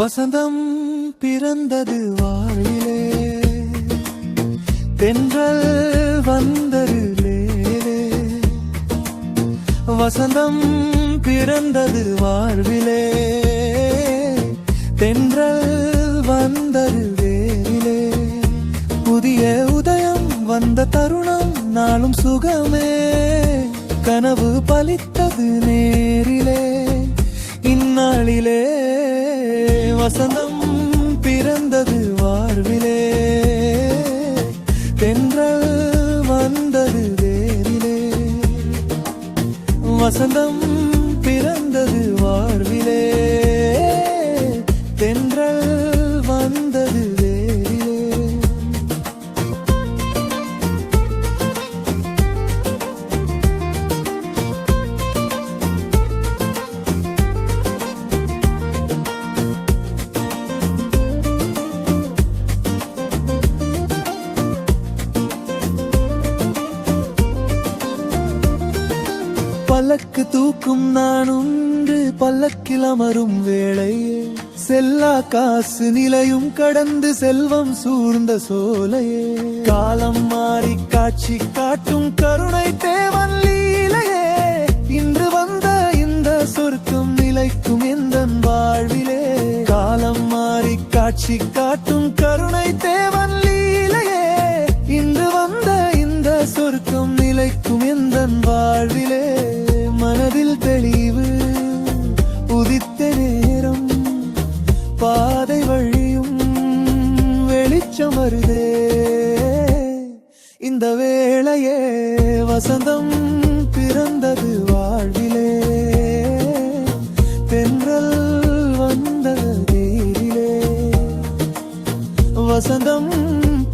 வசந்தம் பிறந்தது வாழ்விலே, தென்றல் வந்தருளே. வசந்தம் பிறந்தது வாழ்விலே, தென்றல் வந்தருளே. புதிய உதயம் வந்த தருணம் நாளும் சுகமே, கனவு பலித்தது நேரிலே இந்நாளிலே. வசந்தம் பிறந்தது வாழ்விலே, தென்றல் வந்தது வேரிலே. வசந்தம் பிறந்தது வாழ்விலே, தென்றல் வந்தது வேரிலே. பல்லக்கு தூக்கும் நான் உண்டு, பல்லக்கில் அமரும் வேளையே, செல்லா காசு நிலையும் கடந்து செல்வம் சூழ்ந்த சோலையே. காலம் மாறி காட்சி காட்டும் கருணை தேவன் லீலையே, இன்று வந்த இந்த சொர்க்கம் நிலைக்கும் எந்தன் வாழ்விலே. காலம் மாறி காட்சி காட்டும் கருணை தேவன் லீலையே, இன்று வந்த இந்த சொர்க்கம் நிலைக்கும் எந்தன் வாழ்விலே. மனதில் தெளிவு உதித்த நேரம், பாதை வழியும் வெளிச்சம் வருதே இந்த வேளையே. வசந்தம் பிறந்தது வாழ்விலே, தென்றல் வந்தது நேரிலே. வசந்தம்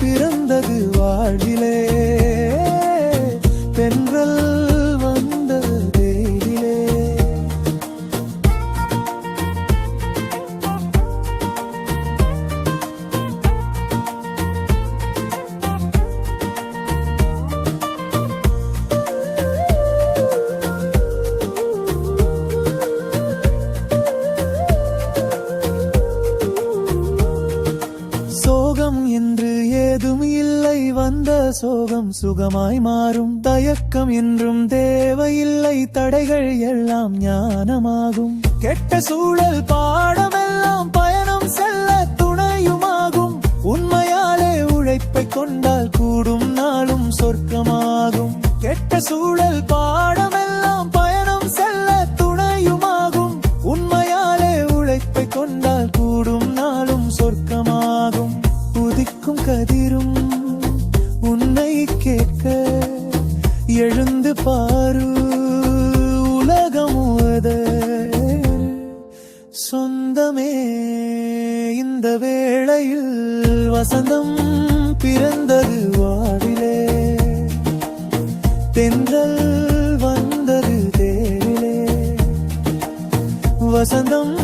பிறந்தது வாழ்விலே, தென்றல் வந்தது நேரிலே. சோகம் என்று ஏதும் இல்லை, வந்த சோகம் சுகமாய் மாறும். தயக்கம் என்றும் தேவையில்லை, தடைகள் எல்லாம் ஞானமாகும். கெட்ட சூழல் பாடமெல்லாம் பயணம் செல்ல துணையுமாகும். உண்மையாலே உழைப்பை கொண்டால் கூடும் நாளும் சொர்க்கமாகும். கெட்ட சூழல் பாடமெல்லாம் பயணம் செல்ல துணையுமாகும். உண்மையாலே உழைப்பை கொண்டால் கூடும் நாளும் சொர்க்கமாகும். உதிக்கும் கதிரும் உன்னை கேட்க எழுந்து பாரு, உலகமுவத சொந்தமே. இந்த வேளையில் வசந்தம் பிறந்தது வாழ்விலே, தென்றல் வந்தது தேரிலே. வசந்தம்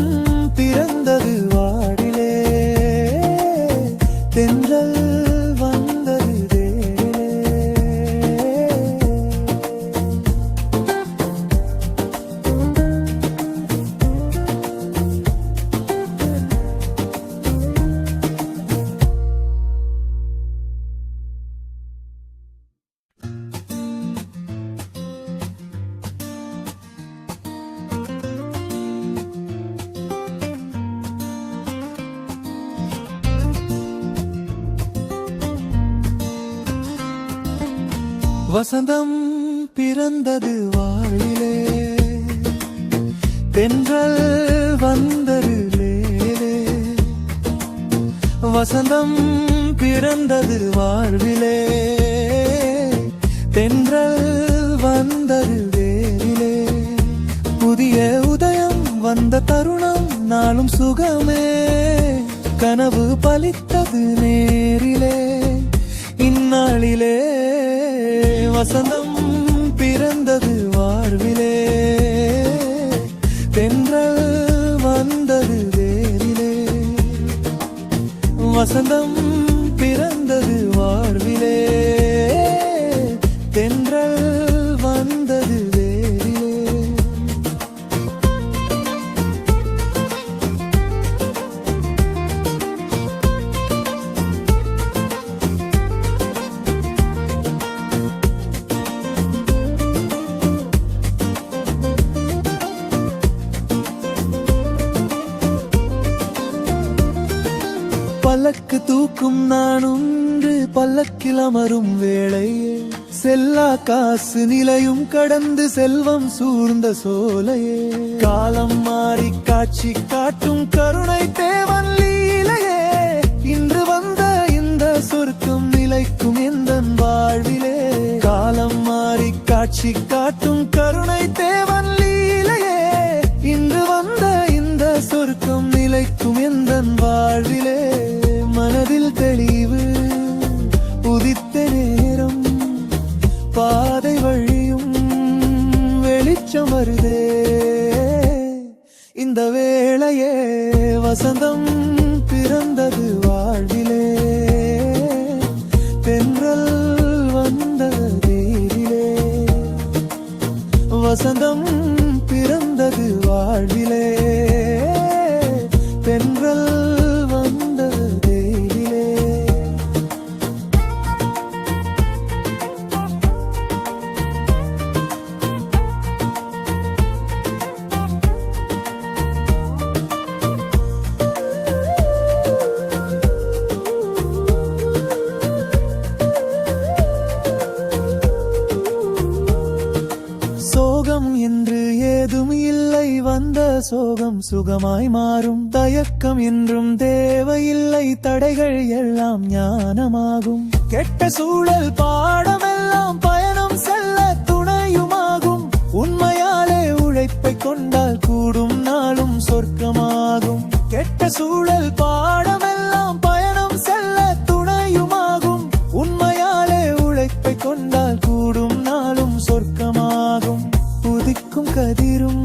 பிறந்தது வாடிலே, தென்றல் வந்தது தேரிலே. வசந்தம் பிறந்தது வாழ்விலே, தென்றல் வந்தருளே. வசந்தம் பிறந்தது வாழ்விலே, தென்றல் வந்தருளே. புதிய உதயம் வந்த தருணம் நாளும் சுகமே, கனவு பலித்தது நேரிலே இந்நாளிலே. வசந்தம் பிறந்தது வாழ்விலே, தென்றல் வந்தது வேரிலே. வசந்தம் பிறந்தது வாழ்விலே, தென்றல் வந்தது வேரிலே. பல்லக்கு தூக்கும் நானொன்று பல்லக்கில் அமரும் வேளையே செல்லா காசு நிலையும் கடந்து செல்வம் சூழ்ந்த சோலையே காலம் மாறி காட்சி காட்டும் கருணை தேவன் லீலையே இன்று வந்த இந்த சொர்க்கம் நிலைக்கும் எந்தன் வாழ்விலே காலம் மாறி காட்சி காட்டும் கருணை தேவன் லீலையே இன்று வந்த இந்த சொர்க்கம் நிலைக்கும் எந்தன் வாழ்விலே மனதில் தெளிவு உதித்த நேரம் பாதை வழியும் வெளிச்சம் வருதே இந்த வேளையே வசந்தம் பிறந்தது வாழ்விலே தென்றல் வந்த தேரிலே வசந்தம் பிறந்தது வாழ்விலே தென்றல் வந்த தேரிலே சோகம் என்று ஏதும் இல்லை வந்த சோகம் சுகமாய் மாறும் தயக்கம் என்றும் தேவையில்லை தடைகள் எல்லாம் ஞானமாகும் கெட்ட சூழல் பாடமெல்லாம் பயணம் செல்ல துணையுமாகும் உண்மையாலே உழைப்பை கொண்டால் கூடும் நாளும் சொர்க்கமாகும் கெட்ட சூழல் பாடமெல்லாம் பயணம் செல்ல துணையுமாகும் உண்மையாலே உழைப்பை கொண்டால் கூடும் நாளும் சொர்க்கமாகும் உதிக்கும் கதிரும்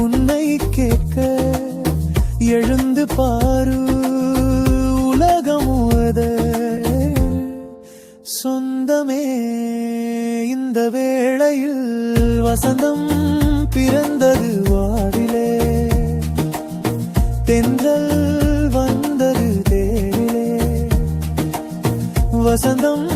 உன்னை கேட்க எழுந்து பாரு உலகம் முழுத சொந்தமே இந்த வேளையில் வசந்தம் பிறந்தது வாடிலே தென்றல் வந்தது தேரிலே வசந்தம்